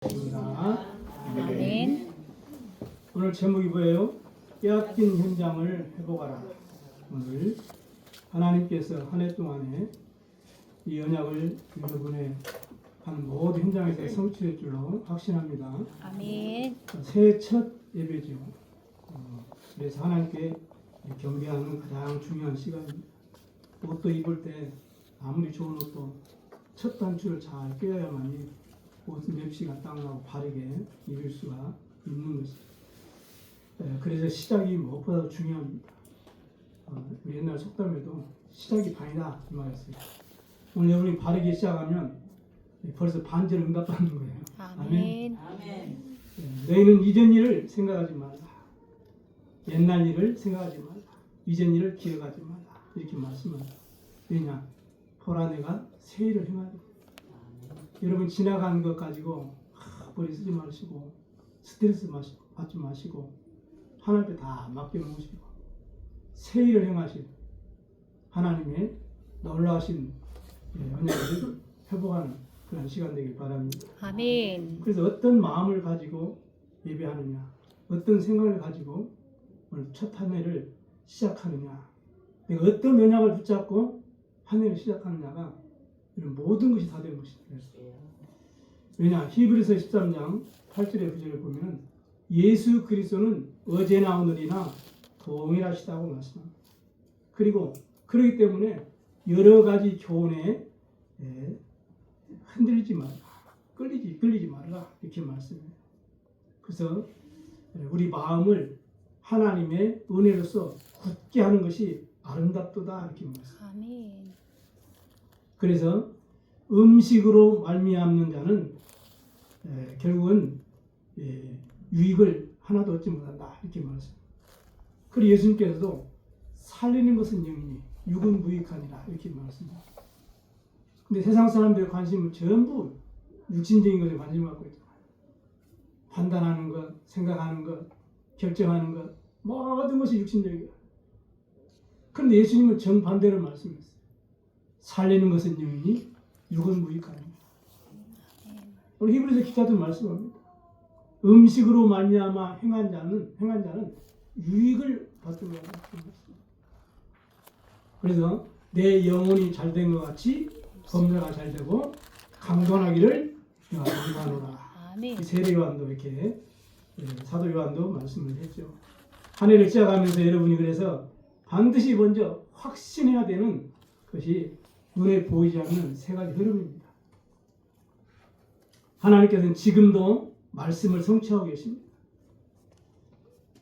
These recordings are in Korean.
아멘. 오늘 제목이 뭐예요? 빼앗긴 현장을 회복하라. 오늘 하나님께서 한 해 동안에 이 언약을 여러분의 하는 모든 현장에서 성취할 줄로 확신합니다. 아멘. 새해 첫 예배죠. 그래서 하나님께 경배하는 가장 중요한 시간입니다. 옷도 입을 때 아무리 좋은 옷도 첫 단추를 잘 꿰어야만이 옷은 맵시가 딱 나고 바르게 입을 수가 있는 것입니다. 그래서 시작이 무엇보다도 중요합니다. 우리 옛날 속담에도 시작이 반이다 이 말이었어요. 오늘 여러분이 바르게 시작하면 벌써 반절 응답받는 거예요. 아멘. 너희는 이전 일을 생각하지 말라. 옛날 일을 생각하지 말라. 이전 일을 기억하지 말라. 이렇게 말씀합니다. 왜냐? 보라 내가 새 일을 행하리라. 여러분 지나간 것 가지고 머리 쓰지 마시고 스트레스 받지 마시고 하나님 앞에 다 맡겨놓으시고 새 일을 행하신 하나님의 놀라우신 언약을 회복하는 그런 시간 되길 바랍니다. 아멘. 그래서 어떤 마음을 가지고 예배하느냐, 어떤 생각을 가지고 오늘 첫 한 해를 시작하느냐, 내가 어떤 언약을 붙잡고 한 해를 시작하느냐가 이런 모든 것이 다 되는 것입니다. 왜냐? 히브리서 13장 8절의 구절을 보면 예수 그리스도는 어제나 오늘이나 동일하시다고 말씀합니다. 그리고 그렇기 때문에 여러 가지 교훈에 흔들리지 말라, 끌리지 말라 이렇게 말씀해요. 그래서 우리 마음을 하나님의 은혜로서 굳게 하는 것이 아름답도다 이렇게 말씀해요. 아멘. 그래서 음식으로 말미암는 자는 결국은 유익을 하나도 얻지 못한다 이렇게 말했습니다. 그리고 예수님께서도 살리는 것은 영이니 육은 무익하니라 이렇게 말했습니다. 근데 세상 사람들의 관심은 전부 육신적인 것에 관심을 갖고 있잖아요. 판단하는 것, 생각하는 것, 결정하는 것 모든 것이 육신적이에요. 그런데 예수님은 정반대로 말씀했어요. 살리는 것은 영이니 육은 무익하니라. 오늘 히브리서 기자도 말씀합니다. 음식으로 말미암아 행한 자는 유익을 받는 거다. 그래서 내 영혼이 잘된 것 같이 범사가 잘 되고 강건하기를 원하노라. 아멘. 세례 요한도 이렇게 사도 요한도 말씀을 했죠. 한 해를 시작하면서 여러분이 그래서 반드시 먼저 확신해야 되는 것이 눈에 보이지 않는 세 가지 흐름입니다. 하나님께서는 지금도 말씀을 성취하고 계십니다.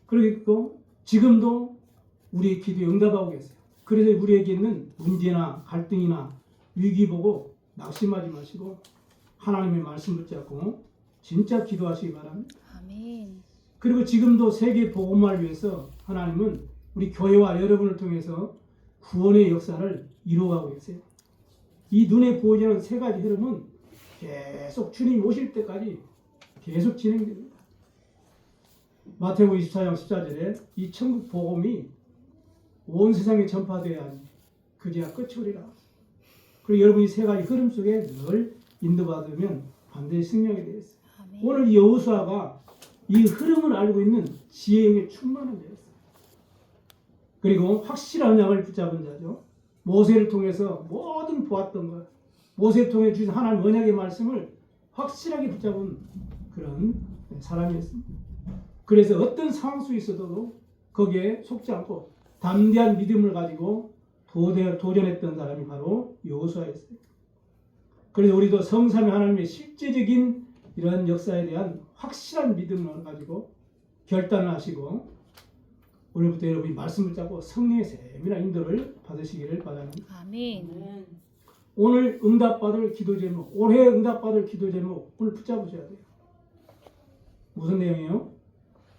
그리고 지금도 우리의 기도에 응답하고 계세요. 그래서 우리에게 있는 문제나 갈등이나 위기 보고 낙심하지 마시고 하나님의 말씀 붙잡고 진짜 기도하시기 바랍니다. 아멘. 그리고 지금도 세계 복음화를 위해서 하나님은 우리 교회와 여러분을 통해서 구원의 역사를 이루어가고 계세요. 이 눈에 보이지 않는 세 가지 흐름은 계속 주님 오실 때까지 계속 진행됩니다. 마태복음 24장 14절에 이 천국 복음이 온 세상에 전파되어야 하니 그제야 끝이 오리라. 그리고 여러분이 세 가지 흐름 속에 늘 인도받으면 반드시 승리하게 되어 있어요. 아멘. 오늘 여호수아가 이 흐름을 알고 있는 지혜형에 충만한 자였어요. 그리고 확실한 언약을 붙잡은 자죠. 모세를 통해서 모든 보았던 것, 모세를 통해 주신 하나님 언약의 말씀을 확실하게 붙잡은 그런 사람이었습니다. 그래서 어떤 상황 속에 있어도 거기에 속지 않고 담대한 믿음을 가지고 도전했던 사람이 바로 여호수아였어요. 그래서 우리도 성삼위 하나님의 실제적인 이런 역사에 대한 확실한 믿음을 가지고 결단을 하시고 오늘부터 여러분이 말씀을 잡고 성령의 세밀한 인도를 받으시기를 바랍니다. 아멘. 오늘 응답받을 기도 제목, 올해 응답받을 기도 제목 오늘 붙잡으셔야 돼요. 무슨 내용이에요?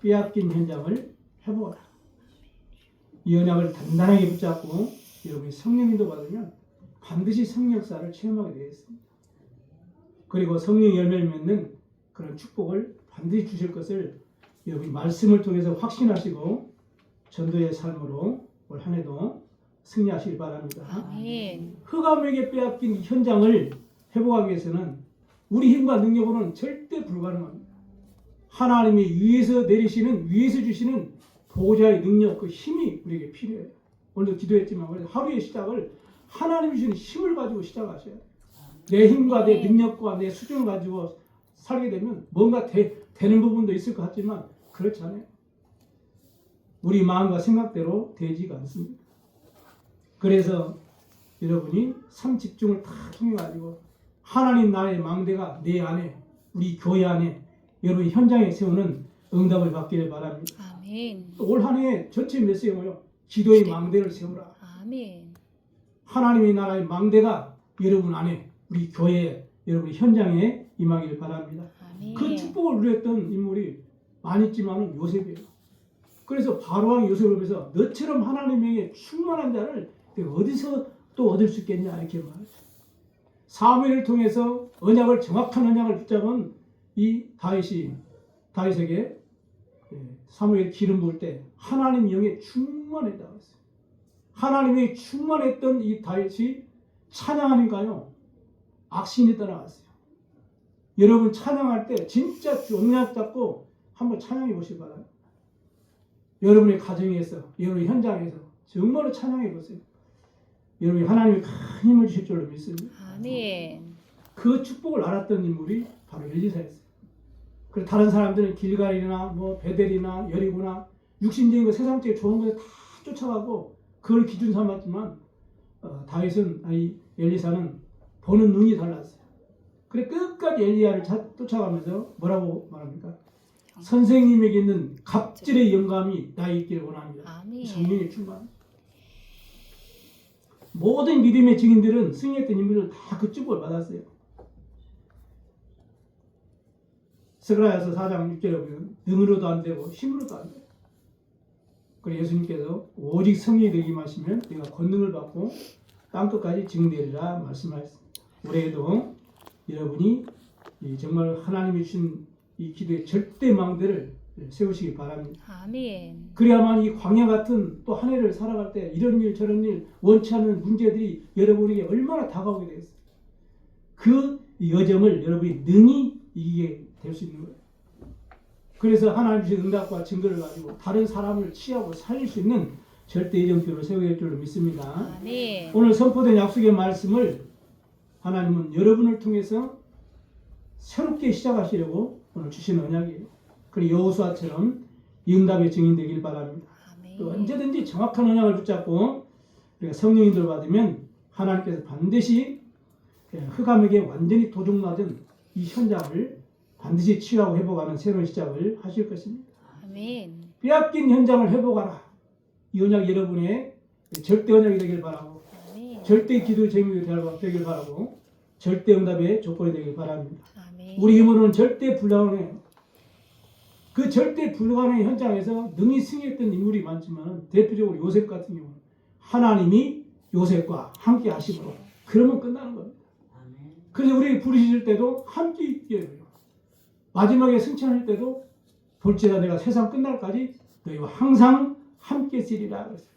빼앗긴 현장을 회복하라. 이 언약을 단단하게 붙잡고 여러분이 성령 인도 받으면 반드시 성령 역사를 체험하게 되어 있습니다. 그리고 성령 열매를 맺는 그런 축복을 반드시 주실 것을 여러분이 말씀을 통해서 확신하시고 전도의 삶으로 올 한 해도 승리하시길 바랍니다. 아멘. 흑암에게 빼앗긴 현장을 회복하기 위해서는 우리 힘과 능력으로는 절대 불가능합니다. 하나님이 위에서 내리시는, 위에서 주시는 보호자의 능력, 그 힘이 우리에게 필요해요. 오늘도 기도했지만 하루의 시작을 하나님이 주시는 힘을 가지고 시작하셔야 돼요. 내 힘과 내 능력과 내 수준을 가지고 살게 되면 뭔가 되는 부분도 있을 것 같지만 그렇지 않아요. 우리 마음과 생각대로 되지가 않습니다. 그래서 여러분이 삶 집중을 다 통해 가지고 하나님 나라의 망대가 내 안에, 우리 교회 안에, 여러분 현장에 세우는 응답을 받기를 바랍니다. 아멘. 올 한 해 전체 메시지가 뭐예요? 기도의 망대를 세우라. 아멘. 하나님의 나라의 망대가 여러분 안에, 우리 교회, 여러분 현장에 임하기를 바랍니다. 아멘. 그 축복을 누렸던 인물이 많이 있지만 요셉이에요. 그래서 바로왕 요셉을 보면서 너처럼 하나님에게 충만한 자를 내가 어디서 또 얻을 수 있겠냐 이렇게 말했어요. 사무엘을 통해서 정확한 언약을 붙잡은 이 다윗에게 사무엘 기름 부을 때 하나님 영에 충만했다고 했어요. 하나님이 충만했던 이 다윗이 찬양하니까요 악신이 떠나갔어요. 여러분 찬양할 때 진짜 언약 잡고 한번 찬양해 보시기 바랍니다. 여러분의 가정에서, 여러분의 현장에서 정말로 찬양해 보세요. 여러분이 하나님이 큰 힘을 주실 줄로 믿습니다. 아멘. 그 축복을 알았던 인물이 바로 엘리사였어요. 그리고 다른 사람들은 길갈이나 뭐 베델이나 여리고나 육신적인 거, 세상적인 좋은 것에 다 쫓아가고 그걸 기준 삼았지만 엘리사는 보는 눈이 달랐어요. 그래 끝까지 엘리야를 쫓아가면서 뭐라고 말합니까? 선생님에게 있는 갑질의 영감이 나에 있기를 원합니다. 아멘. 성령의 충만. 모든 믿음의 증인들은 승리했던 인물들 다 그 축복을 받았어요. 스가랴서 4장 6절에 보면 능으로도 안 되고 힘으로도 안 돼요. 그래서 예수님께서 오직 성령이 되기 마시면 내가 권능을 받고 땅끝까지 증대리라 말씀하셨습니다. 올해에도 여러분이 정말 하나님이 주신 이 기도의 절대 망대를 세우시기 바랍니다. 아멘. 그래야만 이 광야 같은 또 한 해를 살아갈 때 이런 일 저런 일 원치 않는 문제들이 여러분에게 얼마나 다가오게 되겠어요. 그 여정을 여러분이 능히 이기게 될 수 있는 거예요. 그래서 하나님 주신 응답과 증거를 가지고 다른 사람을 치하고 살릴 수 있는 절대 이정표를 세우게 될 줄로 믿습니다. 아멘. 오늘 선포된 약속의 말씀을 하나님은 여러분을 통해서 새롭게 시작하시려고 오늘 주신 언약이에요. 그리고 여호수아처럼 응답의 증인 되길 바랍니다. 아멘. 또 언제든지 정확한 언약을 붙잡고 우리가 성령인도를 받으면 하나님께서 반드시 흑암에게 완전히 도둑맞은 이 현장을 반드시 치유하고 회복하는 새로운 시작을 하실 것입니다. 아멘. 빼앗긴 현장을 회복하라. 이 언약 여러분의 절대 언약이 되길 바라고 아멘. 절대 기도의 제목이 되길 바라고 절대 응답의 조건이 되길 바랍니다. 아멘. 우리 힘으로는 절대 불가능해요. 그 절대 불가능의 현장에서 능히 승리했던 인물이 많지만 대표적으로 요셉 같은 경우는 하나님이 요셉과 함께 하시므로 그러면 끝나는 겁니다. 그래서 우리 부르실 때도 함께 있게 해요. 마지막에 승천할 때도 볼지라 내가 세상 끝날까지 너희와 항상 함께 있으리라 그랬어요.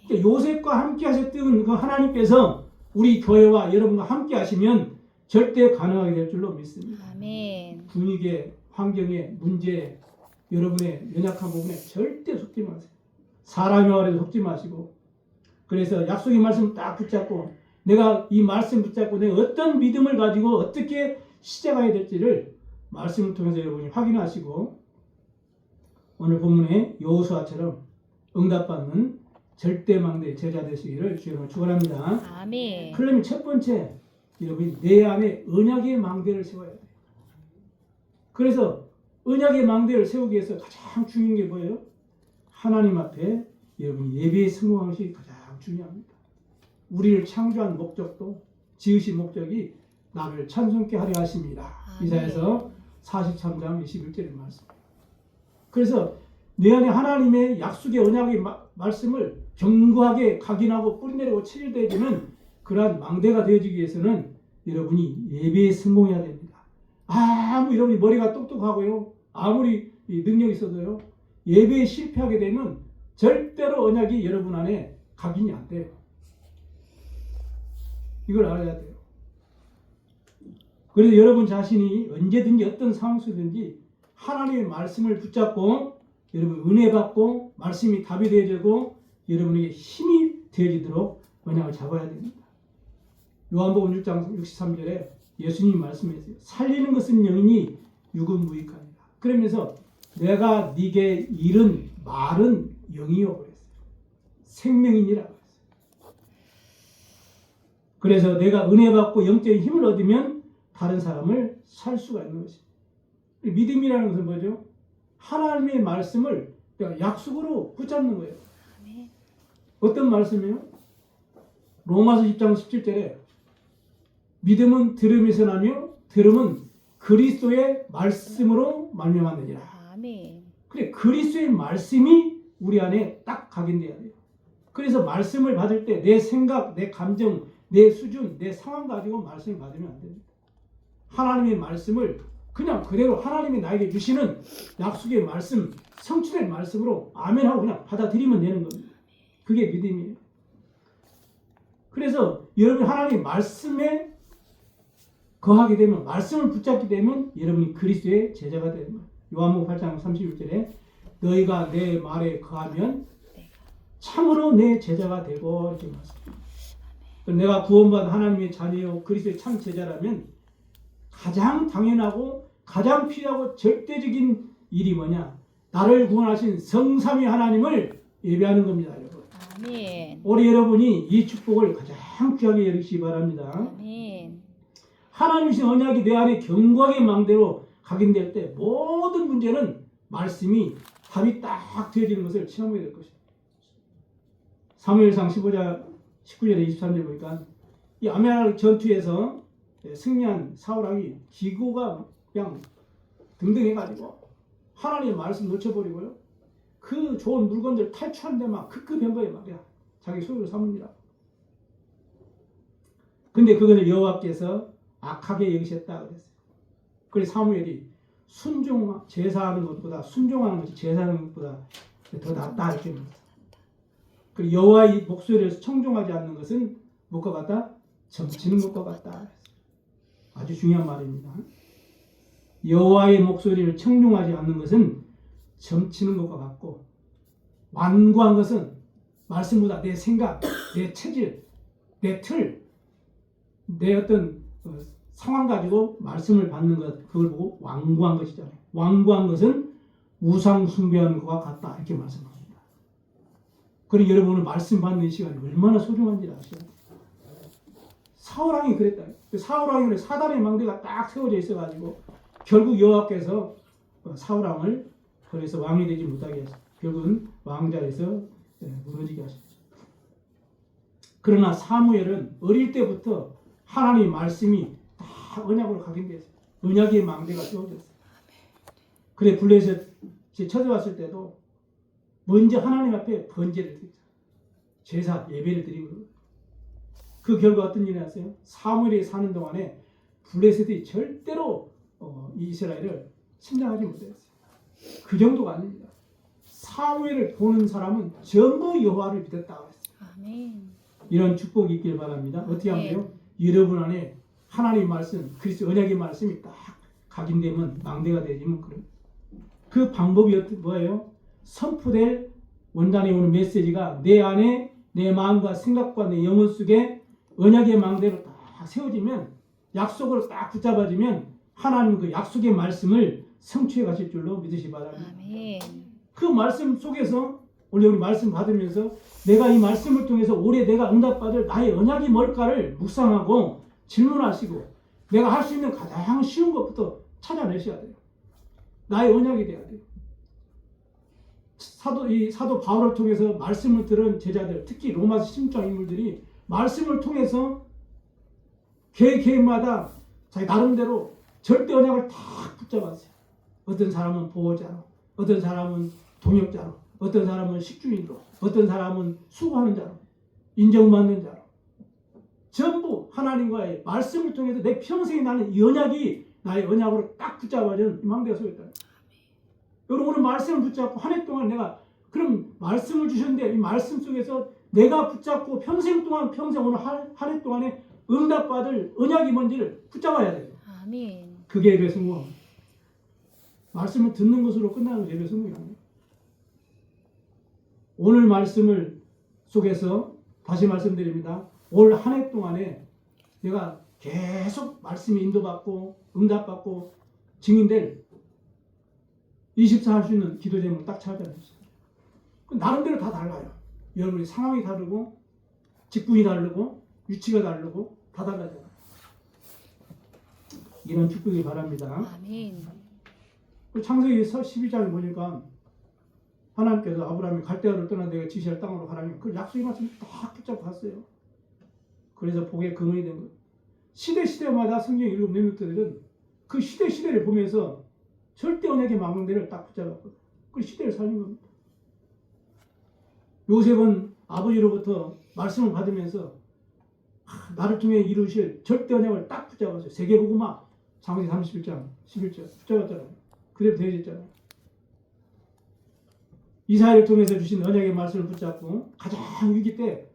그러니까 요셉과 함께 하셨던 그 하나님께서 우리 교회와 여러분과 함께 하시면 절대 가능하게 될 줄로 믿습니다. 아멘. 분위기에, 환경에, 문제에, 여러분의 연약한 부분에 절대 속지 마세요. 사람의 말에도 속지 마시고 그래서 약속의 말씀 딱 붙잡고 내가 이 말씀 붙잡고 내가 어떤 믿음을 가지고 어떻게 시작해야 될지를 말씀을 통해서 여러분이 확인하시고 오늘 본문의 여호수아처럼 응답받는 절대망대 제자 되시기를 주님으로 축원합니다. 아멘. 그러면 첫 번째 여러분이 내 안에 언약의 망대를 세워야 돼요. 그래서 언약의 망대를 세우기 위해서 가장 중요한 게 뭐예요? 하나님 앞에 여러분이 예배에 성공하는 것이 가장 중요합니다. 우리를 창조한 목적도 지으신 목적이 나를 찬송케 하려 하십니다. 이사야서 43장 21절의 말씀. 그래서 내 안에 하나님의 약속의 언약의 말씀을 견고하게 각인하고 뿌리내리고 체질되어지는 그러한 망대가 되어지기 위해서는 여러분이 예배에 성공해야 됩니다. 아무 여러분이 머리가 똑똑하고요. 아무리 능력이 있어도요. 예배에 실패하게 되면 절대로 언약이 여러분 안에 각인이 안 돼요. 이걸 알아야 돼요. 그래서 여러분 자신이 언제든지 어떤 상황 속든지 하나님의 말씀을 붙잡고 여러분 은혜 받고 말씀이 답이 되어지고 여러분에게 힘이 되어지도록 언약을 잡아야 됩니다. 요한복음 6장 63절에 예수님이 말씀했어요. 살리는 것은 영이니 육은 무익하니라. 그러면서 내가 네게 이른 말은 영이요 그랬어요. 생명이니라 그랬어요. 그래서 내가 은혜 받고 영적인 힘을 얻으면 다른 사람을 살 수가 있는 것입니다. 믿음이라는 것은 뭐죠? 하나님의 말씀을 약속으로 붙잡는 거예요. 아멘. 어떤 말씀이요? 로마서 10장 17절에 믿음은 들음에서 나며 들음은 그리스도의 말씀으로 말미암았느니라. 아멘. 그래 그리스도의 말씀이 우리 안에 딱 각인돼야 돼요. 그래서 말씀을 받을 때 내 생각, 내 감정, 내 수준, 내 상황 가지고 말씀을 받으면 안 됩니다. 하나님의 말씀을 그냥 그대로 하나님이 나에게 주시는 약속의 말씀, 성취된 말씀으로 아멘하고 그냥 받아들이면 되는 겁니다. 그게 믿음이에요. 그래서 여러분 하나님의 말씀에 거하게 되면 말씀을 붙잡게 되면 여러분이 그리스도의 제자가 되는 거예요. 요한복음 8장 31절에 너희가 내 말에 거하면 참으로 내 제자가 되고 이렇게 말씀합니다. 내가 구원받은 하나님의 자녀요 그리스도의 참 제자라면 가장 당연하고 가장 필요하고 절대적인 일이 뭐냐? 나를 구원하신 성삼위 하나님을 예배하는 겁니다, 여러분. 아멘. 우리 여러분이 이 축복을 가장 귀하게 여기시기 바랍니다. 아멘. 하나님 주신 언약이 내 안에 견고하게 망대로 각인될 때 모든 문제는 말씀이 답이 딱 되어지는 것을 체험하게 될 것입니다. 사무엘상 15장 19절에 23절 보니까 이 아멜렉 전투에서 승리한 사울왕이 기고가 그냥 등등해가지고 하나님의 말씀 놓쳐버리고요. 그 좋은 물건들 탈취하는데 막 급급한 거에 말이야. 자기 소유를 삼으니라. 근데 그것을 여호와께서 악하게 여기셨다 그랬어요. 그래서 사무엘이 제사하는 것보다 순종하는 것이 제사하는 것보다 더 낫다 이렇게 말했어요. 그리고 여호와의 목소리를 청종하지 않는 것은 무엇과 같다? 점치는 것과 같다. 아주 중요한 말입니다. 여호와의 목소리를 청종하지 않는 것은 점치는 것과 같고 완고한 것은 말씀보다 내 생각, 내 체질, 내 틀, 내 어떤 상황 가지고 말씀을 받는 것 그걸 보고 완고한 것이잖아요. 완고한 것은 우상 숭배하는 것과 같다 이렇게 말씀합니다. 그리고 여러분은 말씀 받는 시간이 얼마나 소중한지 아시죠? 사울왕이 그랬다. 사울왕이 사단의 망대가 딱 세워져 있어가지고 결국 여호와께서 사울왕을 그래서 왕이 되지 못하게 하셨어요. 결국은 왕자에서 무너지게 하셨죠. 그러나 사무엘은 어릴 때부터 하나님의 말씀이 다 언약으로 각인되었어요. 언약의 망대가 세워졌어요. 그래 블레셋 쳐들어왔을 때도 먼저 하나님 앞에 번제를 드리죠. 제사 예배를 드리고 그 결과 어떤 일이 났어요? 사무엘이 사는 동안에 블레셋이 절대로 이스라엘을 침략하지 못했어요. 그 정도가 아닙니다. 사무엘을 보는 사람은 전부 여호와를 믿었다고 했어요. 아멘. 이런 축복이 있길 바랍니다. 어떻게 하면 돼요? 여러분 안에 하나님의 말씀, 그리스도 언약의 말씀이 딱 각인되면 망대가 되지면 그 방법이 뭐예요? 선포될 원단에 오는 메시지가 내 안에 내 마음과 생각과 내 영혼 속에 언약의 망대로 딱 세워지면 약속으로 딱 붙잡아지면 하나님 그 약속의 말씀을 성취해 가실 줄로 믿으시 바랍니다. 아멘. 그 말씀 속에서 우리 말씀 받으면서 내가 이 말씀을 통해서 올해 내가 응답받을 나의 언약이 뭘까를 묵상하고 질문하시고 내가 할 수 있는 가장 쉬운 것부터 찾아내셔야 돼요. 나의 언약이 돼야 돼요. 사도 바울을 통해서 말씀을 들은 제자들, 특히 로마서 16장 인물들이 말씀을 통해서 개개인마다 자기 나름대로 절대 언약을 다 붙잡았어요. 어떤 사람은 보호자로, 어떤 사람은 동역자로, 어떤 사람은 식주인으로, 어떤 사람은 수고하는 자로, 인정받는 자로. 전부 하나님과의 말씀을 통해서 내 평생에 나는 이 언약이 나의 언약으로 딱 붙잡아지는 망대가 서있다. 여러분 오늘 말씀을 붙잡고 한 해 동안 내가 그럼 말씀을 주셨는데 이 말씀 속에서 내가 붙잡고 평생 오늘 한 해 동안에 응답받을 언약이 뭔지를 붙잡아야 돼요. 아멘. 그게 예배 성공합니다. 말씀을 듣는 것으로 끝나는 예배 성공이 아니에요. 오늘 말씀을 속에서 다시 말씀드립니다. 올 한 해 동안에 내가 계속 말씀이 인도받고 응답받고 증인될 24 할 수 있는 기도 제목 딱 찾아냈어요. 나름대로 다 달라요. 여러분의 상황이 다르고 직분이 다르고 위치가 다르고 다 달라져요. 이런 축복이 바랍니다. 아멘. 창세기 12장에 보니까 하나님께서 아브라함이 갈대아를 떠나 내가 지시할 땅으로 가라니 그 약속의 말씀을 딱 붙잡고 갔어요. 그래서 복의 근원이 된 거예요. 시대마다 성경 읽은 렘넌트들은 그 시대를 보면서 절대 언약의 망대를 딱 붙잡았거든요. 그 시대를 살린 겁니다. 요셉은 아버지로부터 말씀을 받으면서 나를 통해 이루실 절대 언약을 딱 붙잡았어요. 세계복음화 창세기 31장 11절 붙잡았잖아요. 그대로 되어졌잖아요. 이사야를 통해서 주신 언약의 말씀을 붙잡고 가장 위기 때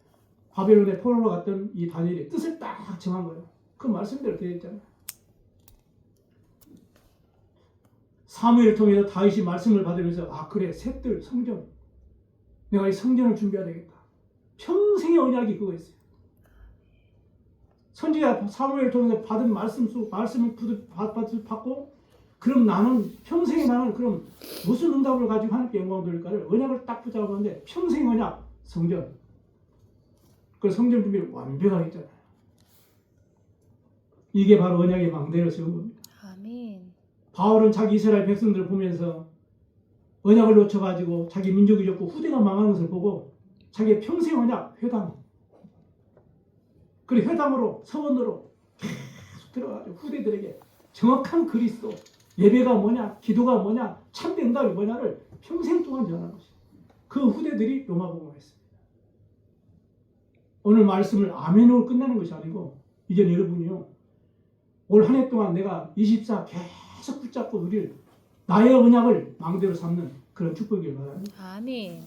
바벨론에 포로로 갔던 이 다니엘의 뜻을 딱 정한 거예요. 그 말씀대로 되어졌잖아요. 사무엘을 통해서 다윗이 말씀을 받으면서 아 그래 셋들 성전 내가 이 성전을 준비해야 되겠다. 평생의 언약이 그거였어요. 선지자 사무엘을 통해서 받은 말씀을 받고 그럼 나는 평생에 나는 그럼 무슨 응답을 가지고 하나님께 영광을 돌릴까를 언약을 딱 붙잡았는데 평생 언약 성전 그 성전 준비를 완벽하게 했잖아요. 이게 바로 언약의 망대를 세운 겁니다. 아멘. 바울은 자기 이스라엘 백성들을 보면서 언약을 놓쳐가지고 자기 민족이 졌고 후대가 망하는 것을 보고 자기의 평생 언약 회당 그리고 회당으로 서원으로 계속 들어가지고 후대들에게 정확한 그리스도 예배가 뭐냐 기도가 뭐냐 참된 응답이 뭐냐를 평생 동안 전하는 것이죠. 그 후대들이 로마복음을 했습니다. 오늘 말씀을 아멘으로 끝내는 것이 아니고 이제 여러분이요 올 한 해 동안 내가 24 계속 붙잡고 누릴 나의 언약을 망대로 삼는 그런 축복이길 바랍니다. 아멘.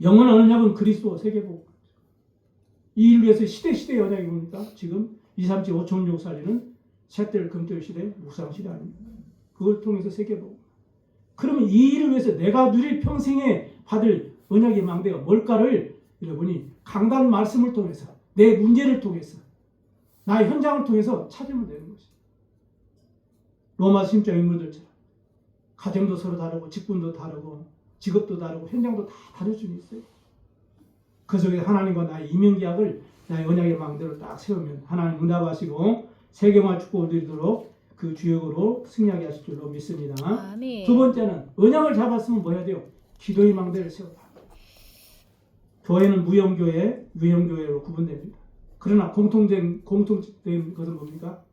영원한 언약은 그리스도 세계복. 이 일을 위해서 시대의 언약이 뭡니까? 지금 2, 3, 7, 5천 족 살리는 셋들 금토일 시대, 묵상 시대 아닙니까? 그걸 통해서 세계복. 그러면 이 일을 위해서 내가 누릴 평생에 받을 언약의 망대가 뭘까를 여러분이 강단 말씀을 통해서 내 문제를 통해서 나의 현장을 통해서 찾으면 되는 것입니다. 로마 신적 인물들처럼 가정도 서로 다르고 직분도 다르고 직업도 다르고 현장도 다 다를 수 있어요. 그 속에 하나님과 나의 이면계약을 나의 언약의 망대로 딱 세우면 하나님 응답하시고 세계만 축복을 드리도록 그 주역으로 승리하게 하실 줄로 믿습니다. 아멘. 두 번째는 언약을 잡았으면 뭐 해야 돼요? 기도의 망대를 세우라. 교회는 무형교회, 유형교회로 구분됩니다. 그러나 공통된 것은 뭡니까?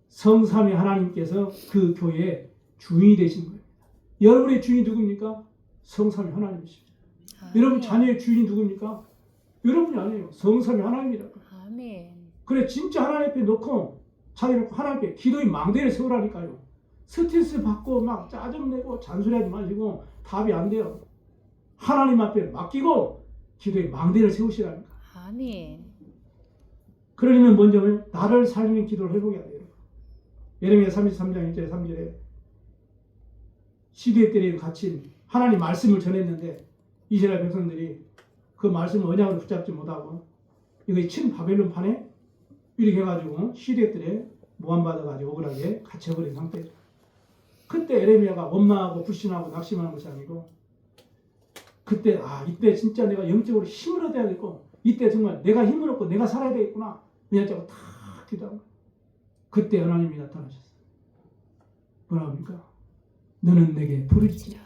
성삼위 하나님께서 그 교회의 주인이 되신 거예요. 여러분의 주인이 누굽니까? 성삼위 하나님이십니다. 아멘. 여러분 자녀의 주인이 누굽니까? 여러분이 아니에요. 성삼위 하나님이라고. 아멘. 그래 진짜 하나님 앞에 놓고 자기 놓고 하나님 앞에 기도의 망대를 세우라니까요. 스트레스 받고 막 짜증내고 잔소리하지 마시고 답이 안 돼요. 하나님 앞에 맡기고 기도의 망대를 세우시라니까. 아멘. 그러려면 먼저 나를 살리는 기도를 해보게 돼요. 예레미야 33장 1절에 3절에 시대에 때에 갇힌 하나님 말씀을 전했는데 이스라엘 백성들이 그 말씀을 언약으로 붙잡지 못하고 이거 친 바벨론 판에 이렇게 해가지고 시대 때에 모함받아가지고 억울하게 갇혀버린 상태죠. 그때 에레미야가 원망하고 불신하고 낙심하는 것이 아니고 그때 이때 진짜 내가 영적으로 힘을 얻어야겠고 이때 정말 내가 힘을 얻고 내가 살아야 되겠구나 그냥 다 기도한 거예요. 그때 하나님이 나타나셨어요. 뭐라 합니까? 너는 내게 부르짖으라.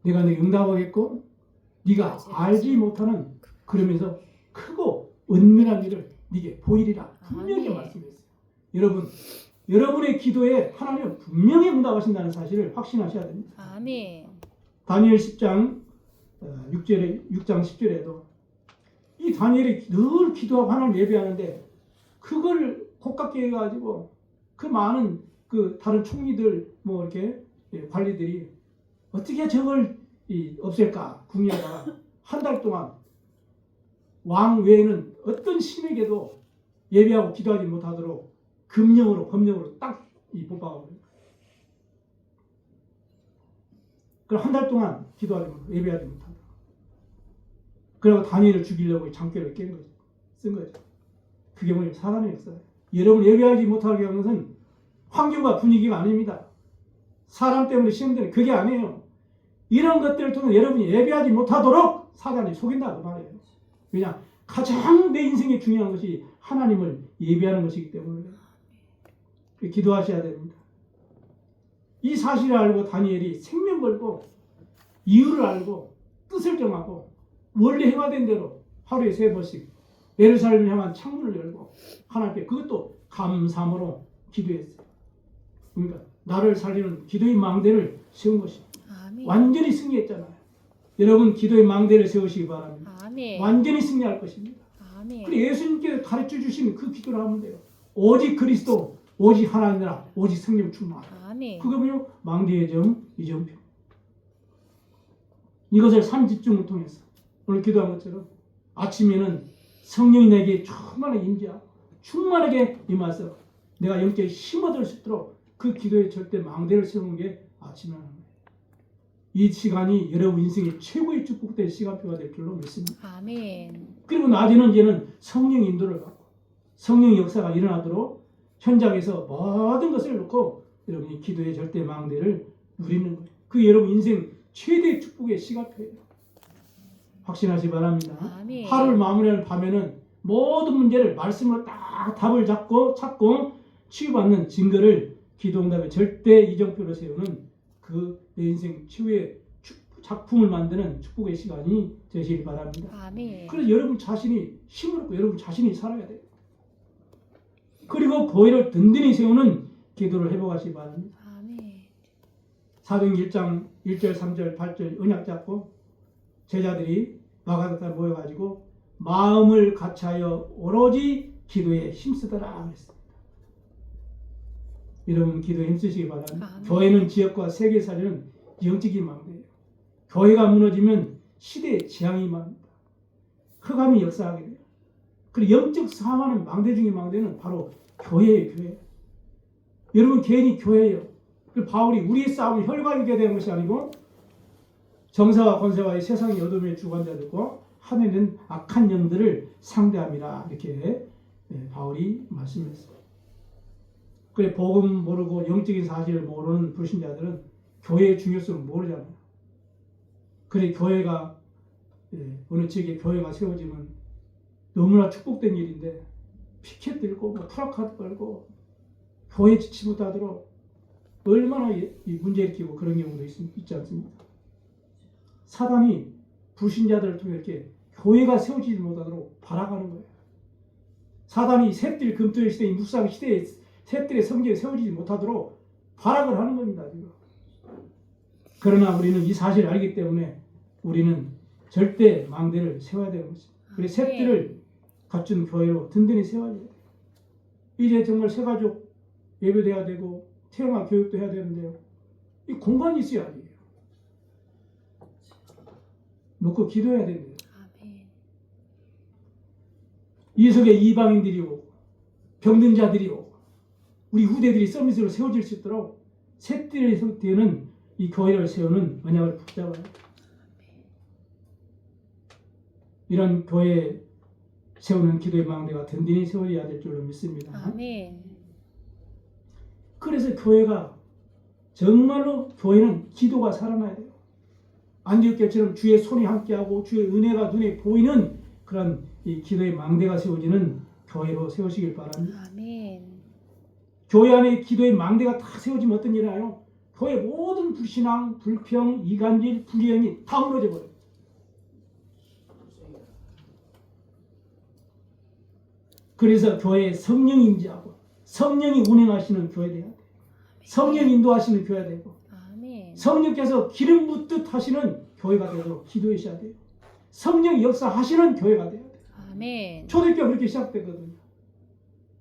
내가 내게 응답하겠고 네가 알지 못하는 그러면서 크고 은밀한 일을 네게 보이리라 분명히 말씀했어요. 여러분 여러분의 기도에 하나님은 분명히 응답하신다는 사실을 확신하셔야 됩니다. 아멘. 다니엘 10장 6장 10절에도 이 다니엘이 늘 기도하고 하나님 예배하는데 그걸 곱깝게 해가지고 그 많은 그 다른 총리들 뭐 이렇게 관리들이 어떻게 저걸 없앨까 궁리하다가 한 달 동안 왕 외에는 어떤 신에게도 예배하고 기도하지 못하도록 금령으로 법령으로 딱 이 못박아버린 거예요. 그럼 한 달 동안 기도하지 못하고 예배하지 못하다. 그리고 다니엘을 죽이려고 장깨를 깬 거죠. 쓴 거죠. 그게 뭐냐면 사단의 역사예요. 여러분 예배하지 못하게 하는 것은 환경과 분위기가 아닙니다. 사람 때문에 시험되는 그게 아니에요. 이런 것들을 통해 여러분이 예배하지 못하도록 사단이 속인다 그 말이에요. 왜냐? 가장 내 인생에 중요한 것이 하나님을 예배하는 것이기 때문에 기도하셔야 됩니다. 이 사실을 알고 다니엘이 생명 걸고 이유를 알고 뜻을 정하고 원래 행하던 대로 하루에 3번씩 예루살렘을 향한 창문을 열고 하나님께 그것도 감사함으로 기도했어요. 그러니까 나를 살리는 기도의 망대를 세운 것입니다. 아멘. 완전히 승리했잖아요. 여러분 기도의 망대를 세우시기 바랍니다. 아멘. 완전히 승리할 것입니다. 아멘. 그래 예수님께서 가르쳐 주신 그 기도를 하면 돼요. 오직 그리스도, 오직 하나님이라, 오직 성령 충만하라. 아멘. 그게 뭐요? 망대의 점, 이정표. 이것을 산집중을 통해서 오늘 기도한 것처럼 아침에는 성령이 내게 충만하게 임재하고 충만하게 임하서 내가 영적인 힘 얻을 수 있도록 그 기도에 절대 망대를 세우는 게 아침에 하는 거예요. 이 시간이 여러분 인생의 최고의 축복된 시간표가 될 줄로 믿습니다. 아멘. 그리고 낮에는 이제는 성령 인도를 받고 성령의 역사가 일어나도록 현장에서 모든 것을 놓고 여러분이 기도의 절대 망대를 누리는 거예요. 그게 여러분 인생 최대의 축복의 시간표예요. 확신하시 바랍니다. 아멘. 하루를 마무리하는 밤에는 모든 문제를 말씀으로 딱 답을 찾고 치유받는 증거를 기도응답의 절대 이정표로 세우는 그 내 인생 치유의 작품을 만드는 축복의 시간이 되시길 바랍니다. 아멘. 그래서 여러분 자신이 힘을 얻고 여러분 자신이 살아야 돼요. 그리고 교회를 든든히 세우는 기도를 회복하시기 바랍니다. 아멘. 사도행전 1장 1절 3절 8절 언약 잡고 제자들이 마가다타 모여가지고 마음을 같이하여 오로지 기도에 힘쓰더라 그랬습니다. 여러분 기도에 힘쓰시기 바랍니다. 아멘. 교회는 지역과 세계 살리는 영적인 망대예요. 교회가 무너지면 시대의 재앙이 임합니다. 흑암이 역사하게 돼요. 그리고 영적 상하는 망대 중의 망대는 바로 교회예요. 교회. 여러분 개인이 교회예요. 그 바울이 우리의 싸움은 혈과 육에 대한 것이 아니고 정사와 권세와 이 세상의 어둠의 주관자들과 하늘에 있는 악한 영들을 상대함이라 이렇게 바울이 말씀했어요. 그래 복음 모르고 영적인 사실을 모르는 불신자들은 교회의 중요성을 모르잖아요. 그래 교회가 어느 지역에 교회가 세워지면 너무나 축복된 일인데 피켓 들고 프라카드 걸고 교회 지치 못하도록 얼마나 이 문제 일으키고 그런 경우도 있지 않습니까? 사단이 불신자들을 통해 이렇게 교회가 세워지지 못하도록 발악하는 거예요. 사단이 셋들 금토일 시대 이 묵상 시대에 셋들의 성경이 세워지지 못하도록 발악을 하는 겁니다. 지금. 그러나 우리는 이 사실을 알기 때문에 우리는 절대 망대를 세워야 되는 것입니다. 그래서 셋들을 갖춘 교회로 든든히 세워야 돼요. 이제 정말 새가족 예배돼야 되고 태영아 교육도 해야 되는데요. 이 공간이 있어야 돼요. 놓고 기도해야 됩니다. 아멘. 이 속에 이방인들이 오고 병든 자들이 오고 우리 후대들이 서밋으로 세워질 수 있도록 셋들의 상태는 이 교회를 세우는 언약을 붙잡아요. 이런 교회 세우는 기도의 망대가 든든히 세워져야 될 줄로 믿습니다. 아멘. 그래서 교회가 정말로 교회는 기도가 살아나야 돼요. 안디옥교회처럼 주의 손이 함께하고 주의 은혜가 눈에 보이는 그런 이 기도의 망대가 세워지는 교회로 세우시길 바랍니다. 아멘. 교회 안에 기도의 망대가 다 세워지면 어떤 일이 나요? 교회 모든 불신앙, 불평, 이간질, 불의행이 다 무너져 버려요. 그래서 교회에 성령이 임재하고 성령이 운행하시는 교회 돼야 돼요. 성령 인도하시는 교회 되고 아멘. 성령께서 기름 붓듯 하시는 교회가 되도록 기도하셔야 돼요. 성령이 역사하시는 교회가 돼야 돼요. 아멘. 초대교회가 그렇게 시작되거든요.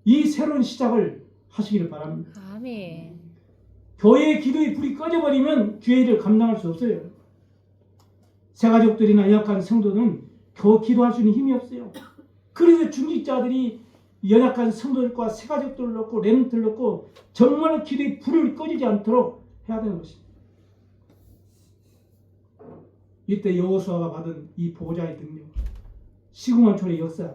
이 새로운 시작을 하시기를 바랍니다. 아멘. 교회의 기도의 불이 꺼져버리면 주의 일을 감당할 수 없어요. 새가족들이나 약한 성도는 기도할 수 있는 힘이 없어요. 그래서 중직자들이 연약한 성도들과 새가족들을 놓고 렘들을 놓고 정말 기도의 불을 꺼지지 않도록 해야 되는 것입니다. 이때 여호수아가 받은 이 보호자의 능력, 시궁한 초의 역사,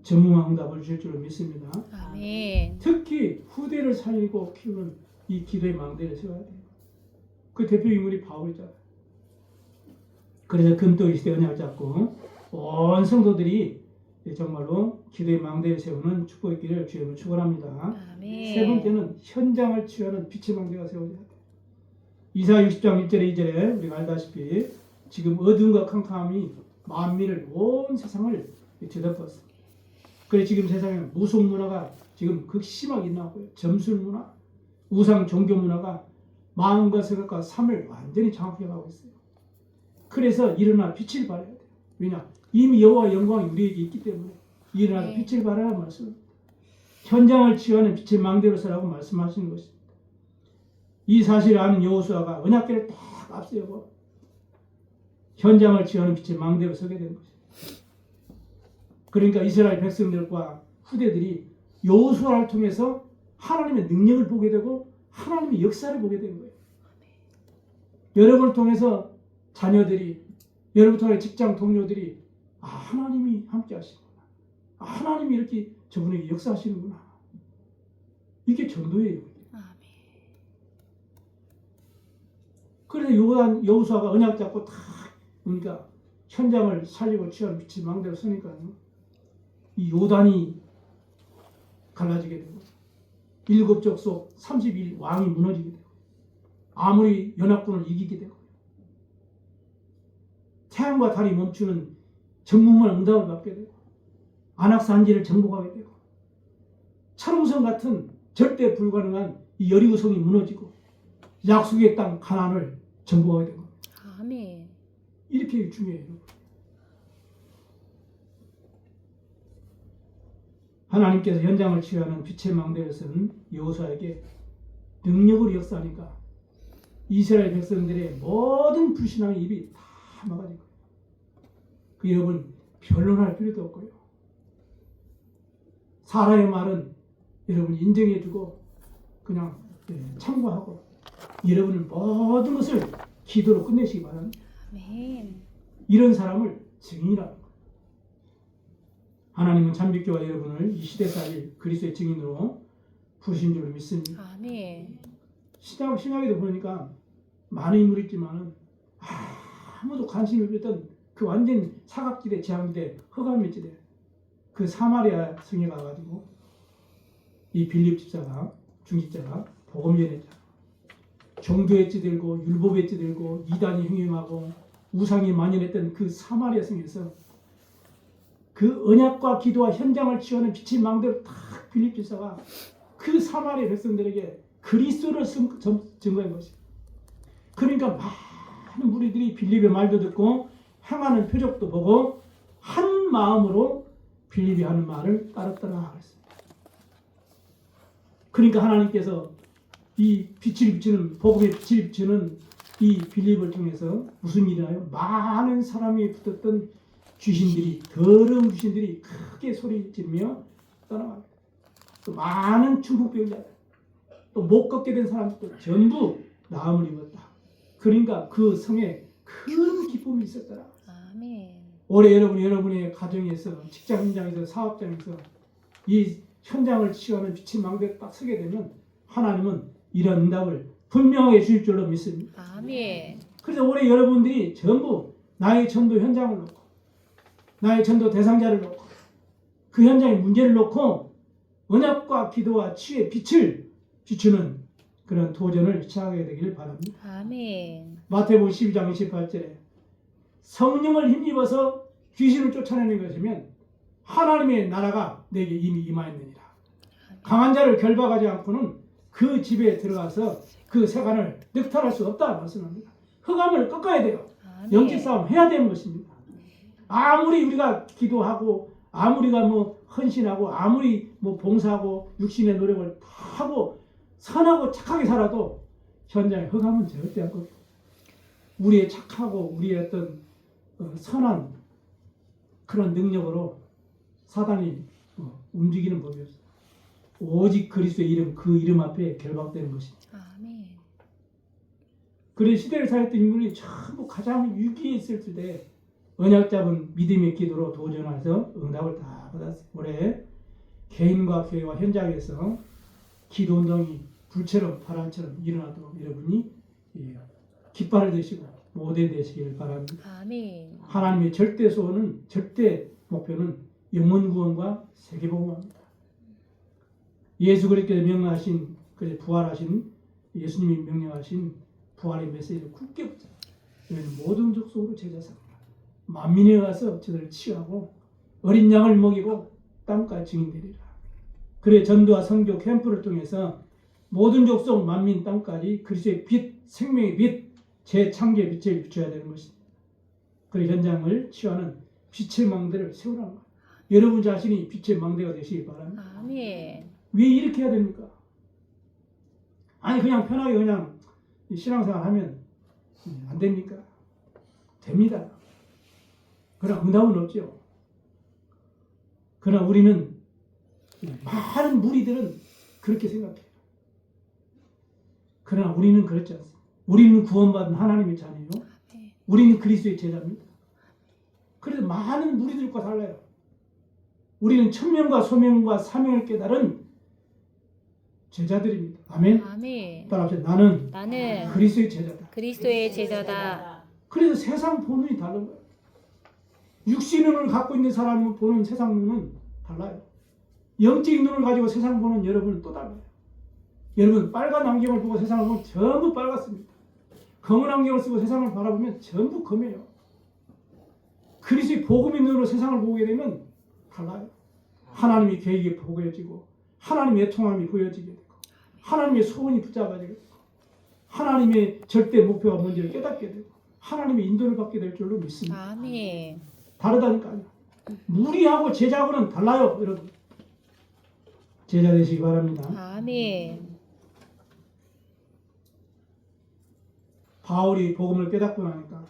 전무한 응답을 주실 줄로 믿습니다. 아멘. 특히 후대를 살리고 키우는 이 기도의 망대를 세워야 돼요. 그 대표 인물이 바울이잖아요. 그래서 금토일 시대 언약을 잡고 온 성도들이 정말로 기도의 망대를 세우는 축복의 길을 주님을 축원합니다. 아멘. 세 번째는 현장을 치유하는 빛의 망대가 세워져야 돼요. 이사야 60장 1절에 2절에 우리가 알다시피 지금 어둠과 캄캄함이 만민을 온 세상을 뒤덮었어요. 그래서 지금 세상에 무속 문화가 지금 극심하게 나고요. 점술 문화, 우상 종교 문화가 마음과 생각과 삶을 완전히 장악해 가고 있어요. 그래서 일어나 빛을 발해야 돼요. 왜냐? 이미 여호와의 영광이 우리에게 있기 때문에 일어나서 빛을 발하라는 말씀입니다. 현장을 치유하는 빛의 망대로 서라고 말씀하시는 것입니다. 이 사실을 아는 여호수아가 언약궤를 딱 앞세우고 현장을 치유하는 빛의 망대로 서게 된 것입니다. 그러니까 이스라엘 백성들과 후대들이 여호수아를 통해서 하나님의 능력을 보게 되고 하나님의 역사를 보게 된 거예요. 여러분을 통해서 자녀들이, 여러분을 통해 직장 동료들이 하나님이 함께 하시는구나. 하나님이 이렇게 저분에게 역사하시는구나. 이게 전도예요. 아멘. 그래서 여호수아가 언약 잡고 다 그러니까 현장을 살리고 치유하는 빛의 망대로 서니까요. 이 요단이 갈라지게 되고 일곱 족속 31 왕이 무너지게 되고 아무리 연합군을 이기게 되고 태양과 달이 멈추는 전무한 응답을 받게 되고 안악산지를 정복하게 되고 철옹성 같은 절대 불가능한 이 여리고성이 무너지고 약속의 땅 가나안을 정복하게 되고 아멘. 이렇게 중요해요. 하나님께서 현장을 치유하는 빛의 망대에서는 여호수아에게 능력으로 역사하니까 이스라엘 백성들의 모든 불신앙의 입이 다 막아진 거예요. 그 여러분 변론할 필요도 없고요. 사람의 말은 여러분 인정해주고 그냥 참고하고 여러분은 모든 것을 기도로 끝내시기 바랍니다. 아멘. 이런 사람을 증인이라는 거예요. 하나님은 참빛교와 여러분을 이 시대 살릴 그리스도의 증인으로 부르신 줄 믿습니다. 아멘. 신약에도 보니까 많은 인물이 있지만 아무도 관심이 없던 그 완전 사각지대, 재앙지대, 흑암지대 그 사마리아 성에 가가지고 이 빌립 집사가 중직자가 복음 전했잖아. 종교에 찌들고 율법에 찌들고 이단이 행위하고 우상이 만연했던 그 사마리아 성에서 그 언약과 기도와 현장을 치유하는 빛의 망대로 딱 빌립 집사가 그 사마리아 백성들에게 그리스도를 증거한 것이. 그러니까 많은 무리들이 빌립의 말도 듣고 행하는 표적도 보고 한 마음으로 빌립이 하는 말을 따랐더라 그랬습니다. 그러니까 하나님께서 이 빛을 비추는 복음의 빛을 비추는 이 빌립을 통해서 무슨 일이나요? 많은 사람이 붙었던 귀신들이 더러운 귀신들이 크게 소리 지르며 떠나갑니다. 또 많은 중풍병자들 또 못 걷게 된 사람들도 전부 나음을 입었다. 그러니까 그 성에 큰 기쁨이 있었더라. 아멘. 올해 여러분의 가정에서 직장 현장에서 사업장에서 이 현장을 치유하는 빛의 망대에 딱 서게 되면 하나님은 이런 응답을 분명하게 주실 줄로 믿습니다. 아멘. 그래서 올해 여러분들이 전부 나의 전도 현장을 놓고 나의 전도 대상자를 놓고 그 현장의 문제를 놓고 언약과 기도와 치유의 빛을 비추는 그런 도전을 시작하게 되기를 바랍니다. 아멘. 마태복음 12장 28절에 성령을 힘입어서 귀신을 쫓아내는 것이면 하나님의 나라가 내게 이미 임하였느니라. 강한 자를 결박하지 않고는 그 집에 들어가서 그 세간을 늑탈할 수 없다 말씀합니다. 흑암을 꺾어야 돼요. 아멘. 영적 싸움 해야 되는 것입니다. 아무리 우리가 기도하고 아무리가 헌신하고 아무리 봉사하고 육신의 노력을 다 하고 선하고 착하게 살아도 현장에 흑암은 절대 없고 우리의 착하고 우리의 어떤 선한 그런 능력으로 사단이 움직이는 법이 없어요. 오직 그리스도의 이름, 그 이름 앞에 결박되는 것입니다. 아멘. 그래 시대를 살았던 인물이 전부 가장 위기에 있을 때 언약 잡은 믿음의 기도로 도전해서 응답을 다 받았어요. 올해 개인과 교회와 현장에서 기도 운동이 불처럼 바람처럼 일어나도록 여러분이 깃발을 드시고 모델 되시기를 바랍니다. 아멘. 하나님의 절대 소원은, 절대 목표는 영혼 구원과 세계 복음입니다. 예수 그리스도께서 명령하신, 그래 부활하신 예수님이 명령하신 부활의 메시지를 굳게 붙잡아 모든 족속으로 제자 삼으라. 만민에 가서 저들을 치유하고 어린 양을 먹이고 땅까지 증인되리라. 그래 전도와 선교 캠프를 통해서 모든 족속 만민 땅까지 그리스도의 빛, 생명의 빛, 재창조의 빛을 비춰야 되는 것입니다. 그래 현장을 치유하는 빛의 망대를 세우라는 거예요. 여러분 자신이 빛의 망대가 되시기 바랍니다. 아멘. 왜 이렇게 해야 됩니까? 아니 그냥 편하게 그냥 신앙생활 하면 안 됩니까? 됩니다. 그러나 응답은 없죠. 그러나 우리는 많은 무리들은 그렇게 생각해요. 그러나 우리는 그렇지 않습니다. 우리는 구원받은 하나님의 자녀요. 우리는 그리스도의 제자입니다. 그래서 많은 무리들과 달라요. 우리는 천명과 소명과 사명을 깨달은 제자들입니다. 아멘. 아멘. 따라합시다. 나는 그리스도의 제자다. 그리스도의 제자다. 그래서 세상 보는 이 다른 거예요. 육신의 눈을 갖고 있는 사람은 보는 세상 눈은 달라요. 영적인 눈을 가지고 세상 보는 여러분은 또 달라요. 여러분 빨간 안경을 보고 세상을 보면 전부 빨갛습니다. 검은 안경을 쓰고 세상을 바라보면 전부 검해요. 그리스도의 복음의 눈으로 세상을 보게 되면 달라요. 하나님의 계획이 보여지고 하나님의 통함이 보여지게 되고 하나님의 소원이 붙잡아지게 되고 하나님의 절대 목표가 뭔지를 깨닫게 되고 하나님의 인도를 받게 될 줄로 믿습니다. 아멘. 다르다니까요. 무리하고 제자하고는 달라요. 여러분 제자 되시기 바랍니다. 아멘. 바울이 복음을 깨닫고 나니까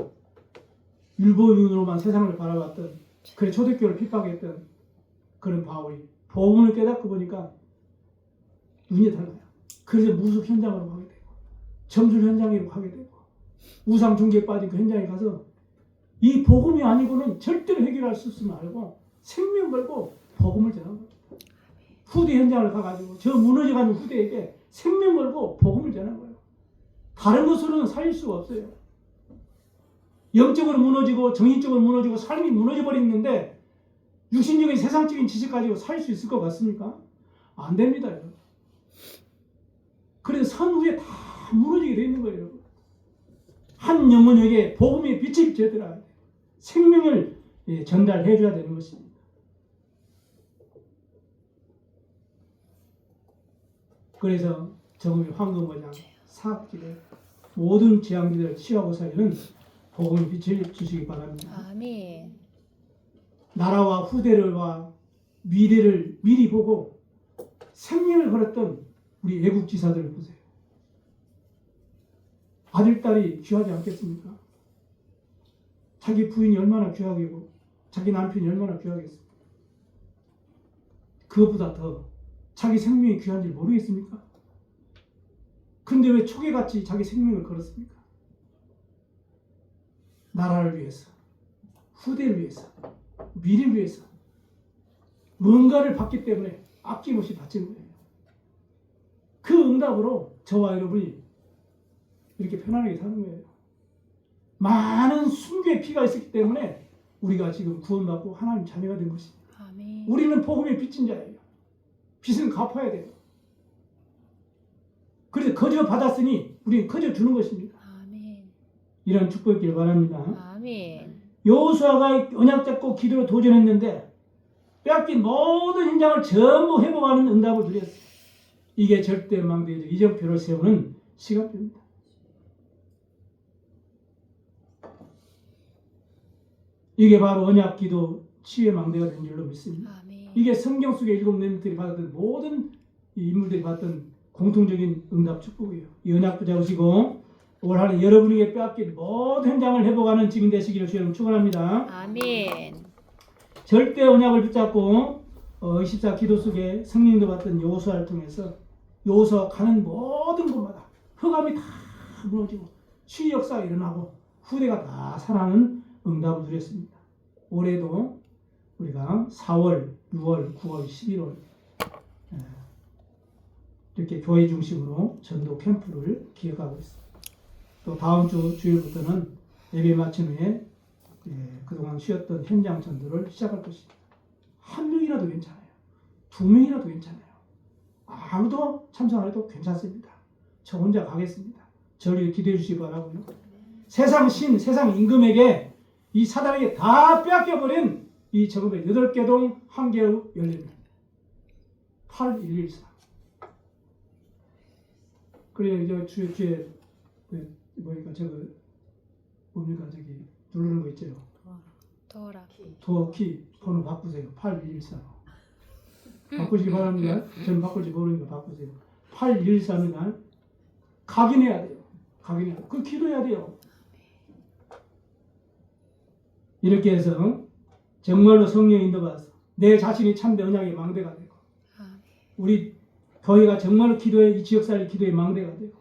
율법 눈으로만 세상을 바라봤던 그래 초대교회를 핍박했던 그런 바울이 복음을 깨닫고 보니까 눈이 달라요. 그래서 무속 현장으로 가게 되고 점술 현장으로 가게 되고 우상 중개에 빠진 그 현장에 가서 이 복음이 아니고는 절대로 해결할 수 없음을 알고 생명 걸고 복음을 전한 겁니다. 후대 현장을 가가지고 저 무너져가는 후대에게 생명 걸고 복음을 전한 거예요. 다른 것으로는 살릴 수가 없어요. 영적으로 무너지고 정신적으로 무너지고 삶이 무너져 버리는데 육신적인 세상적인 지식 가지고 살 수 있을 것 같습니까? 안 됩니다. 여러분. 그래서 선 후에 다 무너지게 되어 있는 거예요. 여러분. 한 영혼에게 복음의 빛이 비춰들어야 돼요. 생명을 전달해 줘야 되는 것입니다. 그래서 정음의 황금어장 사학길에 모든 재앙들을 치유하고 살리는 복음의 빛을 주시기 바랍니다. 아멘. 나라와 후대를와 미래를 미리 보고 생명을 걸었던 우리 애국 지사들을 보세요. 아들, 딸이 귀하지 않겠습니까? 자기 부인이 얼마나 귀하겠고 자기 남편이 얼마나 귀하겠습니까? 그것보다 더 자기 생명이 귀한지 모르겠습니까? 근데 왜 초계같이 자기 생명을 걸었습니까? 나라를 위해서, 후대를 위해서, 미래를 위해서 뭔가를 받기 때문에 아낌없이 바친 거예요. 그 응답으로 저와 여러분이 이렇게 편안하게 사는 거예요. 많은 순교의 피가 있었기 때문에 우리가 지금 구원받고 하나님 자녀가 된 것입니다. 아멘. 우리는 복음의 빚진 자예요. 빚은 갚아야 돼요. 그래서 거저 받았으니 우리는 거저 주는 것입니다. 아멘. 이런 축복이길 바랍니다. 아멘. 여호수아가 언약 잡고 기도로 도전했는데 빼앗긴 모든 현장을 전부 회복하는 응답을 드렸어요. 이게 절대망대의 이정표를 세우는 시간표입니다. 이게 바로 언약 기도 치유의 망대가 된 줄로 믿습니다. 아멘. 이게 성경 속의 일곱 내면들이 받았던 모든 인물들이 받았던 공통적인 응답 축복이에요. 이 언약 붙잡으시고 올 한해 여러분에게 빼앗긴 모든 현장을 회복하는 증인 되시기를 주님 축원합니다. 아멘. 절대 언약을 붙잡고 24 기도 속에 성령도 받던 여호수아를 통해서 여호수아 가는 모든 곳마다 흑암이 다 무너지고 치유 역사가 일어나고 후대가 다 살아나는 응답을 누렸습니다. 올해도 우리가 4월, 6월, 9월, 11월 이렇게 교회 중심으로 전도 캠프를 기획하고 있습니다. 또 다음 주 주일부터는 예배 마친 후에 그동안 쉬었던 현장 전도를 시작할 것입니다. 한 명이라도 괜찮아요. 두 명이라도 괜찮아요. 아무도 참석 안 해도 괜찮습니다. 저 혼자 가겠습니다. 저를 기도해 주시기 바라고요. 세상 신, 세상 임금에게 이 사단에게 다 빼앗겨버린 이 정읍의 8개 동 1개의 열린 8114. 그래 이제 주에 뭐니까 저거 뭡니까 저기 누르는 거 있죠. 도어라. 도어키 번호 바꾸세요. 8114. 바꾸시기 바랍니다. 저는 바꿀지 모르니까 바꾸세요. 8114입니다. 각인해야 돼요. 각인해야 돼요. 그 기도해야 돼요. 이렇게 해서 정말로 성령 인도받아서 내 자신이 참된 언약의 망대가 되고 우리 교회가 정말로 기도의 이 지역사회 기도의 망대가 되고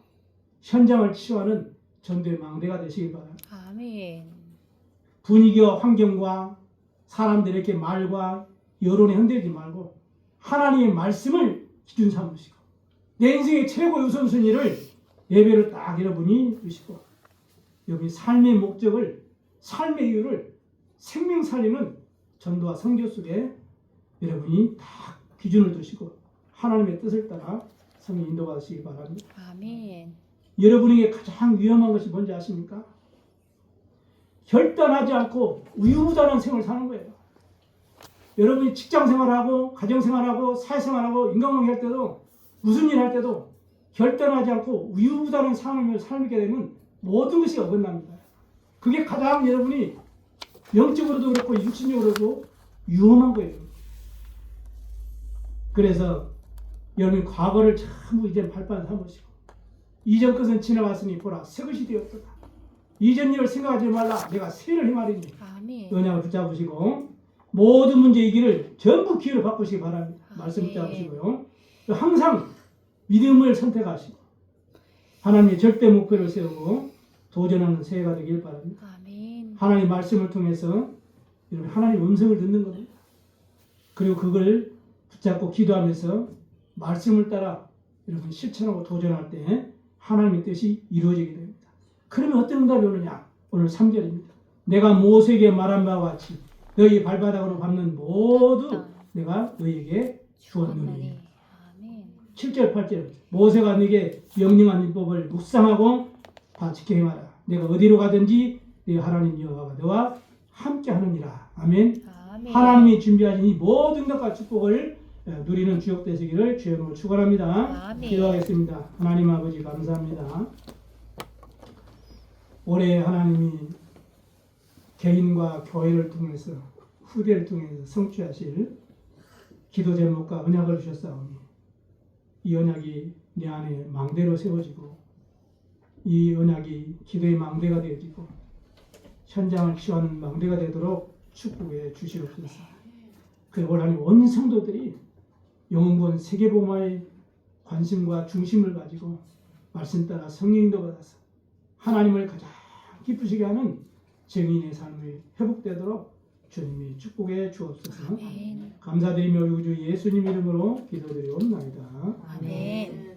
현장을 치유하는 전도의 망대가 되시길 바랍니다. 아멘. 분위기와 환경과 사람들에게 말과 여론에 흔들리지 말고 하나님의 말씀을 기준 삼으시고 내 인생의 최고 우선순위를 예배를 딱 여러분이 두시고 여러분이 삶의 목적을 삶의 이유를 생명 살리는 전도와 선교 속에 여러분이 다 기준을 두시고 하나님의 뜻을 따라 성령 인도받으시기 바랍니다. 아멘. 여러분에게 가장 위험한 것이 뭔지 아십니까? 결단하지 않고 우유부단한 생활을 사는 거예요. 여러분이 직장 생활하고 가정 생활하고 사회 생활하고 인간관계 할 때도 무슨 일 할 때도 결단하지 않고 우유부단한 삶을 살게 되면 모든 것이 어긋납니다. 그게 가장 여러분이 영적으로도 그렇고 육신적으로도 위험한 거예요. 그래서 여러분이 과거를 전부 이제 발판 삼으시고 이전 것은 지나갔으니 보라 새 것이 되었도다. 이전 일을 생각하지 말라. 내가 새를 행하리니. 아멘. 언약을 붙잡으시고 모든 문제의 길을 전부 기회로 바꾸시기 바랍니다. 말씀 붙잡으시고요. 항상 믿음을 선택하시고 하나님의 절대 목표를 세우고 도전하는 새해가 되길 바랍니다. 아멘. 하나님의 말씀을 통해서 여러분 하나님의 음성을 듣는 겁니다. 그리고 그걸 붙잡고 기도하면서 말씀을 따라 여러분 실천하고 도전할 때 하나님의 뜻이 이루어지게 됩니다. 그러면 어떤 응답이 오느냐? 오늘 3절입니다. 내가 모세에게 말한 바와 같이 너희 발바닥으로 밟는 모두 내가 너희에게 주었느니. 아멘. 7절 8절 모세가 네게 명령한 율법을 묵상하고 다 지켜 행하라. 내가 어디로 가든지 네 하나님 여호와가 너와 함께 하느니라. 아멘. 아멘. 하나님이 준비하신 이 모든 것과 축복을 누리는 주역 되시기를 주의 이름으로 축원합니다. 아멘. 기도하겠습니다. 하나님 아버지 감사합니다. 올해 하나님이 개인과 교회를 통해서 후대를 통해서 성취하실 기도 제목과 언약을 주셨사오니 이 언약이 내 안에 망대로 세워지고 이 언약이 기도의 망대가 되어지고 현장을 치유하는 망대가 되도록 축복해 주시옵소서. 그 올 한해 온 성도들이 영원군 세계복음화의 관심과 중심을 가지고 말씀 따라 성령도 받아서 하나님을 가장 기쁘시게 하는 정인의 삶이 회복되도록 주님이 축복해 주옵소서. 아멘. 감사드리며 우리 구주 예수님 이름으로 기도드리옵나이다. 아멘.